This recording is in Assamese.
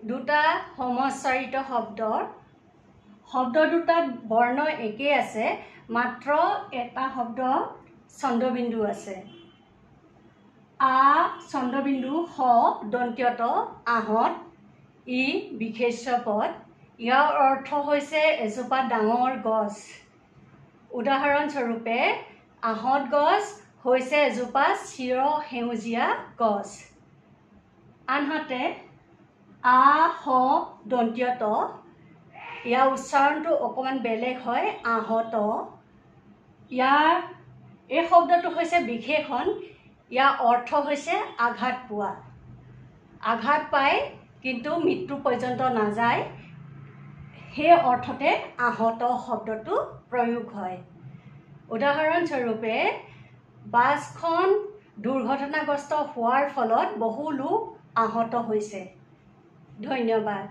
দুটা সমস্বৰিত শব্দ দুটাত বৰ্ণ একেই আছে, মাত্ৰ এটা শব্দ ছন্দবিন্দু আছে। আ ছন্দবিন্দু, হ দন্ত্যত, আহত, ই বিশেষ্য পদ। ইয়াৰ অৰ্থ হৈছে এজোপা ডাঙৰ গছ। উদাহৰণস্বৰূপে আহত গছ হৈছে এজোপা চিৰ সেউজীয়া গছ। আনহাতে আ হ দন্ত্যত, ইয়াৰ উচ্চাৰণটো অকণমান বেলেগ হয়, আহত। এই শব্দটো হৈছে বিশেষণ। ইয়াৰ অৰ্থ হৈছে আঘাত পোৱা। আঘাত পাই কিন্তু মৃত্যু পৰ্যন্ত নাযায়, সেই অৰ্থতে আহত শব্দটো প্ৰয়োগ হয়। উদাহৰণস্বৰূপে বাছখন দুৰ্ঘটনাগ্ৰস্ত হোৱাৰ ফলত বহু লোক আহত হৈছে। ধন্যবাদ।